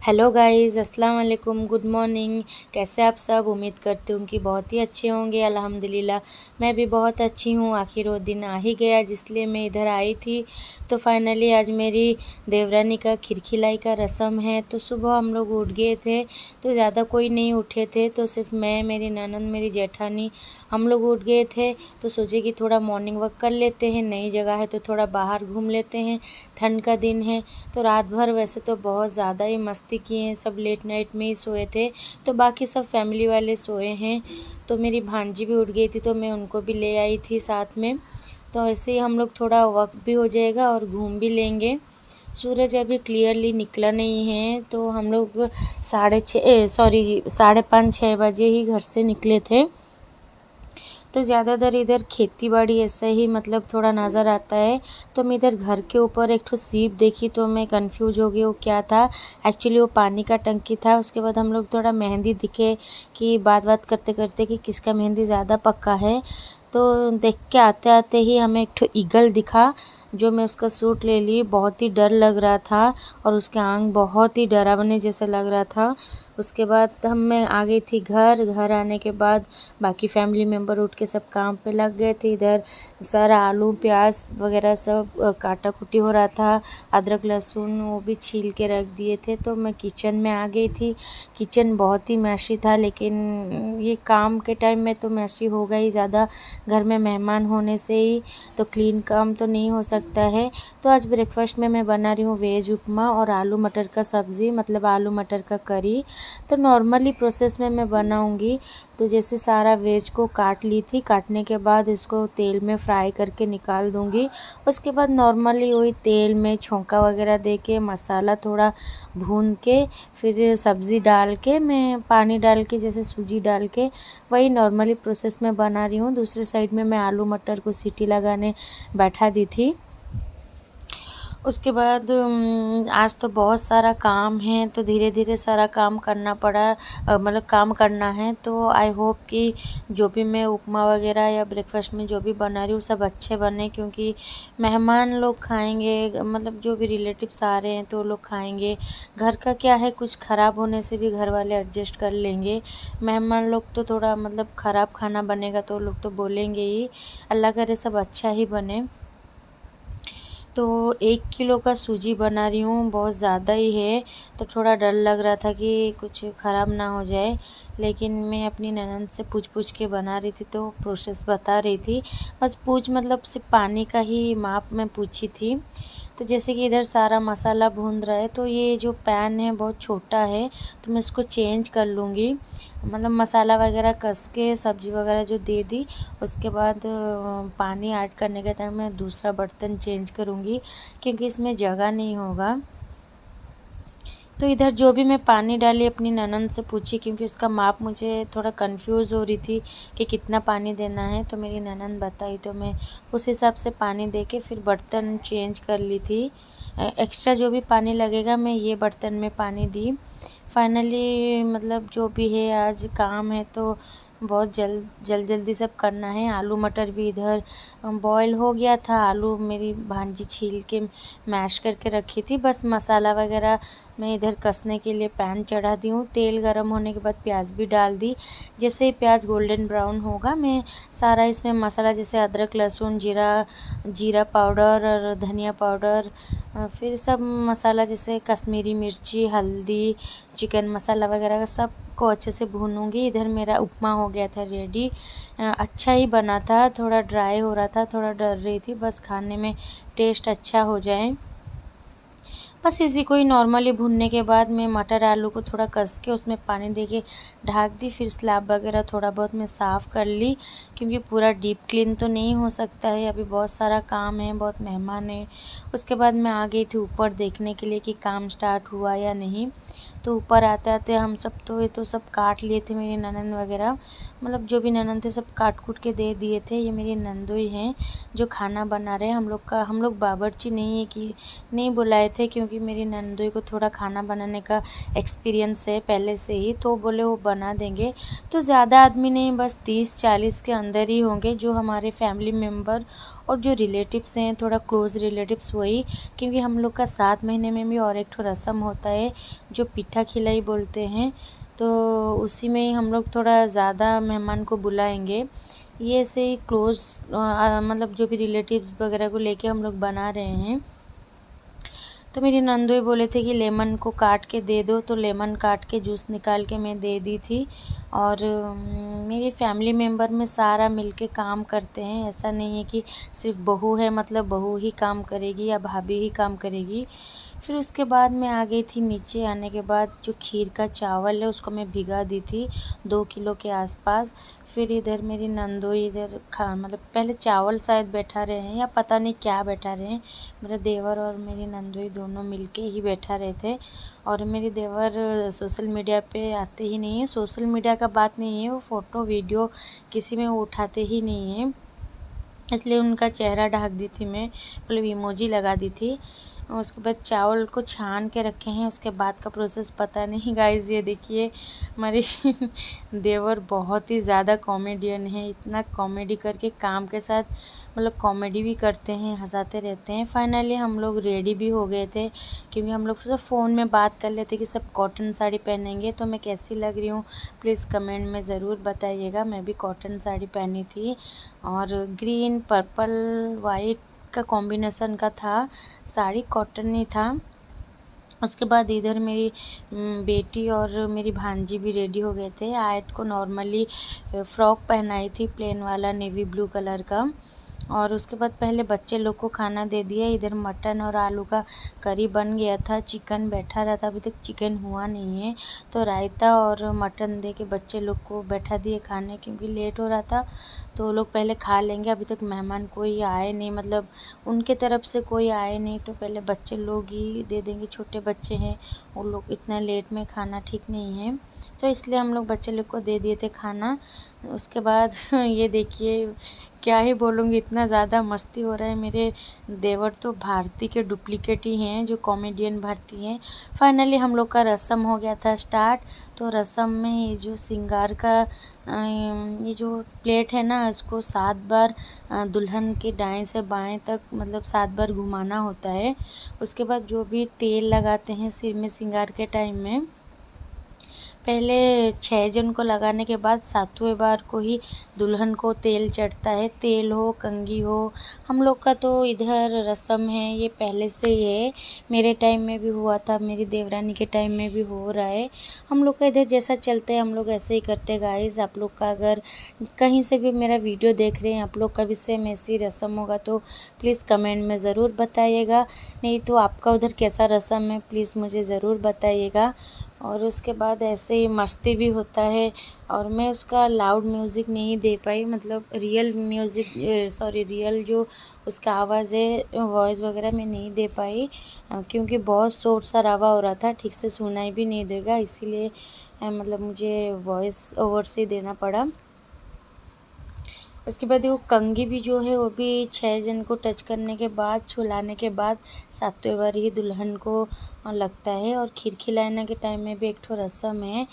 Hello guys, अस्सलाम वालेकुम, good morning. कैसे आप सब? उम्मीद करती हूँ कि बहुत ही अच्छे होंगे। अल्हम्दुलिल्लाह मैं भी बहुत अच्छी हूँ। आखिर वो दिन आ ही गया जिसलिए मैं इधर आई थी। तो फाइनली आज मेरी देवरानी का खिरखिलाई का रस्म है। तो सुबह हम लोग उठ गए थे, तो ज़्यादा कोई नहीं उठे थे, तो सिर्फ मैं, मेरी ननद, मेरी जेठानी हम लोग उठ गए थे। तो सोचे कि थोड़ा मॉर्निंग वॉक कर लेते हैं, नई जगह है तो थोड़ा बाहर घूम लेते हैं, ठंड का दिन है। तो रात भर वैसे तो बहुत ज़्यादा ही मस्ती किए हैं, सब लेट नाइट में ही सोए थे, तो बाकी सब फैमिली वाले सोए हैं। तो मेरी भांजी भी उठ गई थी तो मैं उनको भी ले आई थी साथ में। तो ऐसे ही हम लोग थोड़ा वक्त भी हो जाएगा और घूम भी लेंगे। सूरज अभी क्लियरली निकला नहीं है, तो हम लोग 5:30-6 बजे ही घर से निकले थे। तो ज़्यादातर इधर खेती बाड़ी ऐसा ही मतलब थोड़ा नज़र आता है। तो मैं इधर घर के ऊपर एक ठो सीप देखी तो मैं कंफ्यूज हो गई वो क्या था। एक्चुअली वो पानी का टंकी था। उसके बाद हम लोग थोड़ा मेहंदी दिखे कि बात करते करते कि किसका मेहंदी ज़्यादा पक्का है। तो देख के आते आते ही हमें एक ठो ईगल दिखा, जो मैं उसका सूट ले ली। बहुत ही डर लग रहा था और उसके आंख बहुत ही डरावने जैसा लग रहा था। उसके बाद मैं आ गई थी घर आने के बाद बाकी फैमिली मेम्बर उठ के सब काम पे लग गए थे। इधर सारा आलू प्याज वगैरह सब काटा कुटी हो रहा था। अदरक लहसुन वो भी छील के रख दिए थे। तो मैं किचन में आ गई थी। किचन बहुत ही मैशी था, लेकिन ये काम के टाइम में तो मैशी होगा ही ज़्यादा, घर में मेहमान होने से ही तो क्लीन काम तो नहीं हो सकता है। तो आज ब्रेकफास्ट में मैं बना रही हूँ वेज उपमा और आलू मटर का सब्ज़ी, मतलब आलू मटर का करी। तो नॉर्मली प्रोसेस में मैं बनाऊँगी। तो जैसे सारा वेज को काट ली थी, काटने के बाद इसको तेल में फ्राई करके निकाल दूँगी। उसके बाद नॉर्मली वही तेल में छौंका वगैरह दे के मसाला थोड़ा भून के फिर सब्ज़ी डाल के मैं पानी डाल के जैसे सूजी डाल के वही नॉर्मली प्रोसेस में बना रही हूँ। दूसरे साइड में मैं आलू मटर को सीटी लगाने बैठा दी थी। उसके बाद आज तो बहुत सारा काम है, तो धीरे धीरे सारा काम करना पड़ा, मतलब काम करना है। तो आई होप कि जो भी मैं उपमा वगैरह या ब्रेकफास्ट में जो भी बना रही हूँ सब अच्छे बने, क्योंकि मेहमान लोग खाएंगे, मतलब जो भी रिलेटिव्स आ रहे हैं तो लोग खाएंगे। घर का क्या है, कुछ ख़राब होने से भी घर वाले एडजस्ट कर लेंगे। मेहमान लोग तो थोड़ा मतलब ख़राब खाना बनेगा तो लोग तो बोलेंगे ही। अल्लाह करे सब अच्छा ही बने। तो 1 किलो का सूजी बना रही हूँ, बहुत ज़्यादा ही है, तो थोड़ा डर लग रहा था कि कुछ ख़राब ना हो जाए। लेकिन मैं अपनी ननद से पूछ के बना रही थी तो प्रोसेस बता रही थी। बस मतलब सिर्फ पानी का ही माप में पूछी थी। तो जैसे कि इधर सारा मसाला भून रहा है, तो ये जो पैन है बहुत छोटा है, तो मैं इसको चेंज कर लूँगी। मतलब मसाला वगैरह कस के सब्ज़ी वगैरह जो दे दी, उसके बाद पानी ऐड करने के टाइम मैं दूसरा बर्तन चेंज करूँगी, क्योंकि इसमें जगह नहीं होगा। तो इधर जो भी मैं पानी डाली अपनी ननद से पूछी, क्योंकि उसका माप मुझे थोड़ा कंफ्यूज हो रही थी कि कितना पानी देना है। तो मेरी ननद बताई तो मैं उस हिसाब से पानी दे के फिर बर्तन चेंज कर ली थी। एक्स्ट्रा जो भी पानी लगेगा मैं ये बर्तन में पानी दी। फाइनली मतलब जो भी है आज काम है तो बहुत जल्दी सब करना है। आलू मटर भी इधर बॉयल हो गया था। आलू मेरी भांजी छील के मैश करके रखी थी। बस मसाला वगैरह मैं इधर कसने के लिए पैन चढ़ा दी हूँ। तेल गरम होने के बाद प्याज भी डाल दी। जैसे ही प्याज गोल्डन ब्राउन होगा मैं सारा इसमें मसाला जैसे अदरक लहसुन जीरा पाउडर और धनिया पाउडर, फिर सब मसाला जैसे कश्मीरी मिर्ची, हल्दी, चिकन मसाला वगैरह सब को अच्छे से भूनूंगी। इधर मेरा उपमा हो गया था रेडी। अच्छा ही बना था, थोड़ा ड्राई हो रहा था, थोड़ा डर रही थी बस खाने में टेस्ट अच्छा हो जाए। बस इसी को ही नॉर्मली भूनने के बाद मैं मटर आलू को थोड़ा कस के उसमें पानी देके ढक दी। फिर स्लैब वगैरह थोड़ा बहुत मैं साफ़ कर ली, क्योंकि पूरा डीप क्लीन तो नहीं हो सकता है, अभी बहुत सारा काम है, बहुत मेहमान है। उसके बाद मैं आ गई थी ऊपर देखने के लिए कि काम स्टार्ट हुआ या नहीं। तो ऊपर आते आते हम सब तो ये तो सब काट लिए थे, मेरी ननद वगैरह, मतलब जो भी ननद थे सब काट कूट के दे दिए थे। ये मेरी नंदोई हैं जो खाना बना रहे हैं। हम लोग बावर्ची नहीं है कि नहीं बुलाए थे, क्योंकि मेरी नंदोई को थोड़ा खाना बनाने का एक्सपीरियंस है पहले से ही, तो बोले वो बना देंगे। तो ज़्यादा आदमी नहीं, बस 30-40 के अंदर ही होंगे जो हमारे फैमिली मेम्बर और जो रिलेटिव्स हैं थोड़ा क्लोज़ रिलेटिव्स वही, क्योंकि हम लोग का 7 महीने में भी और एक ठो रस्म होता है जो पिट्ठा खिलाई बोलते हैं, तो उसी में ही हम लोग थोड़ा ज़्यादा मेहमान को बुलाएंगे। ये ऐसे ही क्लोज़ मतलब जो भी रिलेटिव्स वगैरह को लेके हम लोग बना रहे हैं। तो मेरी नंदोई बोले थे कि लेमन को काट के दे दो, तो लेमन काट के जूस निकाल के मैं दे दी थी। और मेरी फैमिली मेम्बर में सारा मिलके काम करते हैं, ऐसा नहीं है कि सिर्फ बहू है मतलब बहू ही काम करेगी या भाभी ही काम करेगी। फिर उसके बाद मैं आ गई थी नीचे। आने के बाद जो खीर का चावल है उसको मैं भिगा दी थी 2 किलो के आसपास। फिर इधर मेरी नंदोई इधर मतलब पहले चावल शायद बैठा रहे हैं या पता नहीं क्या बैठा रहे हैं। मेरा देवर और मेरी नंदोई दोनों मिलके ही बैठा रहे थे। और मेरे देवर सोशल मीडिया पे आते ही नहीं है। सोशल मीडिया का बात नहीं है, वो फ़ोटो वीडियो किसी में वो उठाते ही नहीं है, इसलिए उनका चेहरा ढक दी थी मैं, मतलब इमोजी लगा दी थी। उसके बाद चावल को छान के रखे हैं, उसके बाद का प्रोसेस पता नहीं गाइस। ये देखिए हमारे देवर बहुत ही ज़्यादा कॉमेडियन है, इतना कॉमेडी करके काम के साथ मतलब कॉमेडी भी करते हैं, हंसाते रहते हैं। फाइनली हम लोग रेडी भी हो गए थे, क्योंकि हम लोग सिर्फ फ़ोन में बात कर लेते कि सब कॉटन साड़ी पहनेंगे। तो मैं कैसी लग रही हूँ प्लीज़ कमेंट में ज़रूर बताइएगा। मैं भी कॉटन साड़ी पहनी थी और ग्रीन पर्पल वाइट का कॉम्बिनेशन का था साड़ी, कॉटन ही था। उसके बाद इधर मेरी बेटी और मेरी भांजी भी रेडी हो गए थे। आयत को नॉर्मली फ़्रॉक पहनाई थी प्लेन वाला नेवी ब्लू कलर का। और उसके बाद पहले बच्चे लोग को खाना दे दिया। इधर मटन और आलू का करी बन गया था, चिकन बैठा रहा था, अभी तक चिकन हुआ नहीं है। तो रायता और मटन दे के बच्चे लोग को बैठा दिए खाने, क्योंकि लेट हो रहा था तो वो लोग पहले खा लेंगे। अभी तक मेहमान कोई आए नहीं, मतलब उनके तरफ से कोई आए नहीं, तो पहले बच्चे लोग ही दे देंगे। छोटे बच्चे हैं, वो लोग इतना लेट में खाना ठीक नहीं है, तो इसलिए हम लोग बच्चे लोग को दे दिए थे खाना। उसके बाद ये देखिए क्या ही बोलूँगी, इतना ज़्यादा मस्ती हो रहा है। मेरे देवर तो भारती के डुप्लीकेट ही हैं, जो कॉमेडियन भारती हैं। फाइनली हम लोग का रस्म हो गया था स्टार्ट। तो रस्म में ये जो सिंगार का ये जो प्लेट है ना, इसको 7 बार दुल्हन के दाएं से बाएं तक मतलब 7 बार घुमाना होता है। उसके बाद जो भी तेल लगाते हैं सिर में सिंगार के टाइम में, पहले 6 जन को लगाने के बाद 7वें बार को ही दुल्हन को तेल चढ़ता है। तेल हो कंघी हो, हम लोग का तो इधर रस्म है, ये पहले से ही है। मेरे टाइम में भी हुआ था, मेरी देवरानी के टाइम में भी हो रहा है। हम लोग का इधर जैसा चलता है हम लोग ऐसे ही करते गाइस। आप लोग का अगर कहीं से भी मेरा वीडियो देख रहे हैं, आप लोग का भी सेम ऐसी रस्म होगा तो प्लीज़ कमेंट में ज़रूर बताइएगा। नहीं तो आपका उधर कैसा रस्म है प्लीज़ मुझे ज़रूर बताइएगा। और उसके बाद ऐसे ही मस्ती भी होता है। और मैं उसका लाउड म्यूज़िक नहीं दे पाई, मतलब रियल म्यूज़िक रियल जो उसका आवाज़ है वॉइस वगैरह मैं नहीं दे पाई, क्योंकि बहुत शोर शराबा हो रहा था, ठीक से सुनाई भी नहीं देगा, इसीलिए मतलब मुझे वॉइस ओवर से देना पड़ा। उसके बाद वो कंघी भी जो है वो भी 6 जन को टच करने के बाद, छुलाने के बाद 7वें बार ही दुल्हन को लगता है। और खीर खिलाने के टाइम में भी एक ठो रस्म है,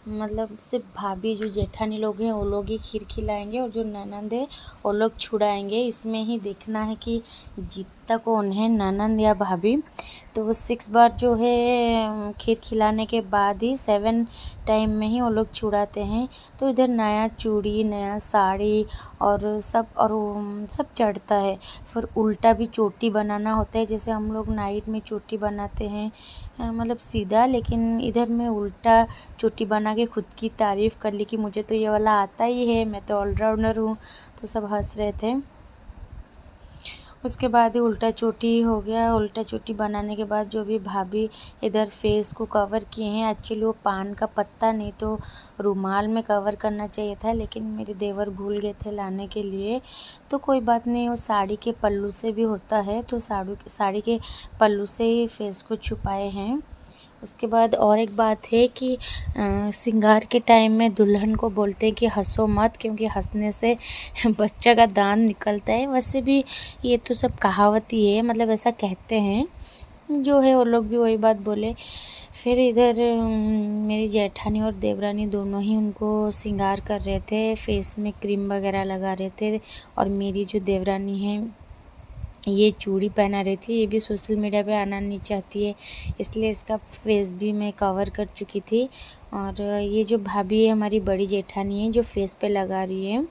मतलब सिर्फ भाभी जो जेठानी लोग हैं वो लोग ही खीर खिलाएंगे और जो ननंद है वो लोग छुड़ाएंगे। इसमें ही देखना है कि जीतता कौन है, ननंद या भाभी। तो वो 6 बार जो है खीर खिलाने के बाद ही 7 टाइम में ही वो लोग छुड़ाते हैं। तो इधर नया चूड़ी, नया साड़ी और सब चढ़ता है। फिर उल्टा भी चोटी बनाना होता है, जैसे हम लोग नाइट में चोटी बनाते हैं मतलब सीधा, लेकिन इधर मैं उल्टा चोटी बना के खुद की तारीफ़ कर ली कि मुझे तो ये वाला आता ही है, मैं तो ऑलराउंडर हूँ। तो सब हंस रहे थे। उसके बाद ही उल्टा चोटी हो गया। उल्टा चोटी बनाने के बाद जो भी भाभी इधर फेस को कवर किए हैं, एक्चुअली वो पान का पत्ता नहीं तो रुमाल में कवर करना चाहिए था, लेकिन मेरे देवर भूल गए थे लाने के लिए। तो कोई बात नहीं, वो साड़ी के पल्लू से भी होता है, तो साड़ी के पल्लू से ही फेस को छुपाए हैं। उसके बाद और एक बात है कि श्रृंगार के टाइम में दुल्हन को बोलते हैं कि हंसो मत, क्योंकि हंसने से बच्चा का दांत निकलता है। वैसे भी ये तो सब कहावत ही है, मतलब ऐसा कहते हैं, जो है वो लोग भी वही बात बोले। फिर इधर मेरी जेठानी और देवरानी दोनों ही उनको श्रृंगार कर रहे थे, फेस में क्रीम वगैरह लगा रहे थे। और मेरी जो देवरानी है ये चूड़ी पहना रही थी। ये भी सोशल मीडिया पे आना नहीं चाहती है, इसलिए इसका फेस भी मैं कवर कर चुकी थी। और ये जो भाभी है हमारी बड़ी जेठानी है जो फेस पे लगा रही है।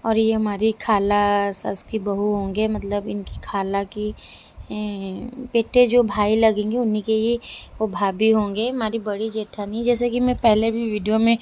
और ये हमारी खाला सस की बहू होंगे, मतलब इनकी खाला की बेटे जो भाई लगेंगे उन्हीं के ही वो भाभी होंगे, हमारी बड़ी जेठानी। जैसे कि मैं पहले भी वीडियो में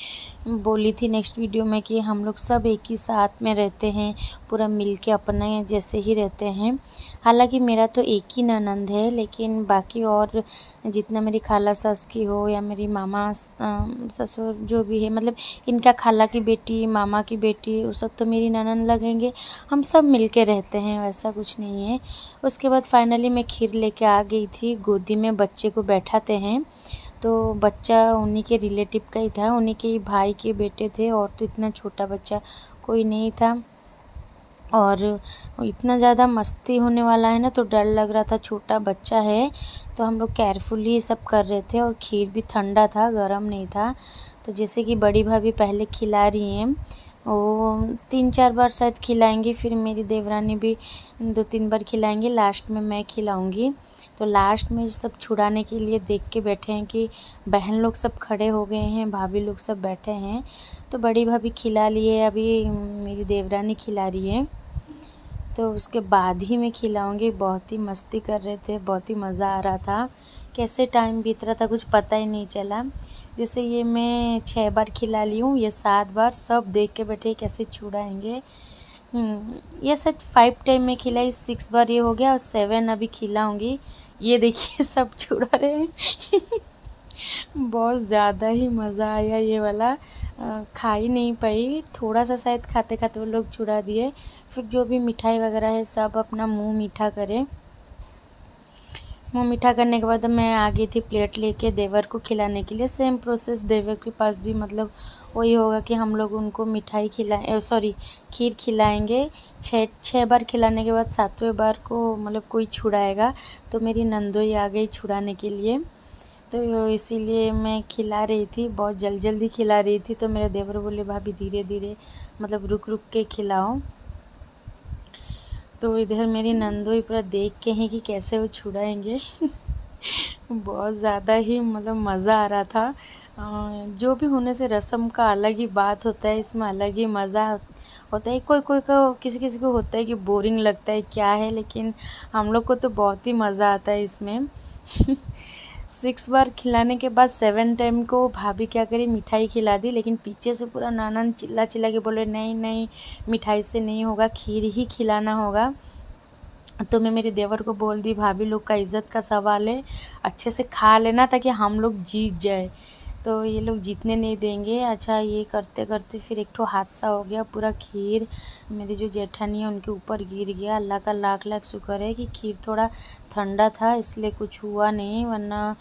बोली थी, नेक्स्ट वीडियो में, कि हम लोग सब एक ही साथ में रहते हैं, पूरा मिल के अपने जैसे ही रहते हैं। हालांकि मेरा तो एक ही ननंद है, लेकिन बाकी और जितना मेरी खाला सस की हो या मेरी मामा ससुर जो भी है, मतलब इनका खाला की बेटी, मामा की बेटी, वो सब तो मेरी ननंद लगेंगे। हम सब मिल के रहते हैं, वैसा कुछ नहीं है। उसके बाद फाइनली मैं खीर लेके आ गई थी। गोदी में बच्चे को बैठाते हैं, तो बच्चा उन्हीं के रिलेटिव का ही था, उन्हीं के ही भाई के बेटे थे, और तो इतना छोटा बच्चा कोई नहीं था। और इतना ज़्यादा मस्ती होने वाला है ना, तो डर लग रहा था, छोटा बच्चा है। तो हम लोग केयरफुली सब कर रहे थे, और खीर भी ठंडा था, गरम नहीं था। तो जैसे कि बड़ी भाभी पहले खिला रही हैं, वो 3-4 बार शायद खिलाएंगी, फिर मेरी देवरानी भी 2-3 बार खिलाएंगी, लास्ट में मैं खिलाऊंगी। तो लास्ट में सब छुड़ाने के लिए देख के बैठे हैं कि बहन लोग सब खड़े हो गए हैं, भाभी लोग सब बैठे हैं। तो बड़ी भाभी खिला लिए, अभी मेरी देवरानी खिला रही है, तो उसके बाद ही मैं खिलाऊंगी। बहुत ही मस्ती कर रहे थे, बहुत ही मज़ा आ रहा था, कैसे टाइम बीत रहा था कुछ पता ही नहीं चला। जैसे ये मैं 6 बार खिला ली हूँ, ये 7 बार, सब देख के बैठे कैसे छुड़ाएंगे। ये शायद 5 टाइम में खिलाई, 6 बार ये हो गया, और 7 अभी खिलाऊंगी। ये देखिए सब छुड़ा रहे हैं बहुत ज़्यादा ही मज़ा आया ये वाला। खा ही नहीं पाई, थोड़ा सा शायद खाते खाते वो लोग छुड़ा दिए। फिर जो भी मिठाई वगैरह है सब अपना मुंह मीठा करे। मुंह मीठा करने के बाद मैं आ गई थी प्लेट लेके देवर को खिलाने के लिए। सेम प्रोसेस देवर के पास भी, मतलब वही होगा कि हम लोग उनको मिठाई खीर खिलाएंगे। 6 बार खिलाने के बाद 7वें बार को मतलब कोई छुड़ाएगा, तो मेरी नंदोई आ गई छुड़ाने के लिए। तो इसीलिए मैं खिला रही थी, बहुत जल्दी खिला रही थी। तो मेरे देवर बोले भाभी धीरे धीरे, मतलब रुक रुक के खिलाओ। तो इधर मेरी नंदोई पूरा देख के हैं कि कैसे वो छुड़ाएंगे बहुत ज़्यादा ही मतलब मज़ा आ रहा था। जो भी होने से रस्म का अलग ही बात होता है, इसमें अलग ही मज़ा होता है। कोई कोई को किसी किसी को होता है कि बोरिंग लगता है क्या है, लेकिन हम लोग को तो बहुत ही मज़ा आता है इसमें 6 बार खिलाने के बाद 7 टाइम को भाभी क्या करी, मिठाई खिला दी। लेकिन पीछे से पूरा नाना चिल्ला चिल्ला के बोले नहीं नहीं, मिठाई से नहीं होगा, खीर ही खिलाना होगा। तो मैं मेरे देवर को बोल दी भाभी लोग का इज़्ज़त का सवाल है, अच्छे से खा लेना ताकि हम लोग जीत जाए। तो ये लोग जीतने नहीं देंगे। अच्छा, ये करते करते फिर एक ठो हादसा हो गया, पूरा खीर मेरी जो जेठानी है उनके ऊपर गिर गया। अल्लाह का लाख लाख शुक्र है कि खीर थोड़ा ठंडा था, इसलिए कुछ हुआ नहीं, वरना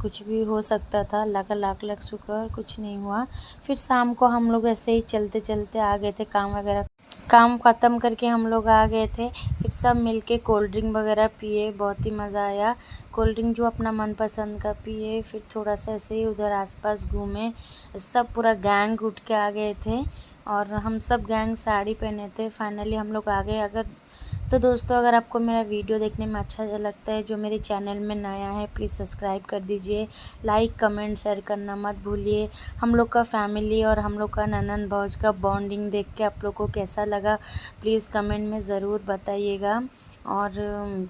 कुछ भी हो सकता था। अल्लाह का लाख लाख शुक्र, कुछ नहीं हुआ। फिर शाम को हम लोग ऐसे ही चलते चलते आ गए थे, काम ख़त्म करके हम लोग आ गए थे। फिर सब मिलके कोल्ड ड्रिंक वगैरह पिए, बहुत ही मज़ा आया। कोल्ड ड्रिंक जो अपना मनपसंद का पिए, फिर थोड़ा सा ऐसे ही उधर आसपास घूमे। सब पूरा गैंग उठ के आ गए थे, और हम सब गैंग साड़ी पहने थे। फाइनली हम लोग आ गए। तो दोस्तों, अगर आपको मेरा वीडियो देखने में अच्छा लगता है, जो मेरे चैनल में नया है, प्लीज़ सब्सक्राइब कर दीजिए। लाइक कमेंट शेयर करना मत भूलिए। हम लोग का फैमिली और हम लोग का ननंद भौज का बॉन्डिंग देख के आप लोग को कैसा लगा, प्लीज़ कमेंट में ज़रूर बताइएगा। और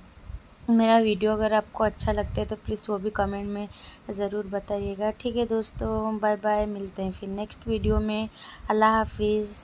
मेरा वीडियो अगर आपको अच्छा लगता है तो प्लीज़ वो भी कमेंट में ज़रूर बताइएगा। ठीक है दोस्तों, बाय बाय, मिलते हैं फिर नेक्स्ट वीडियो में। अल्लाह हाफिज़।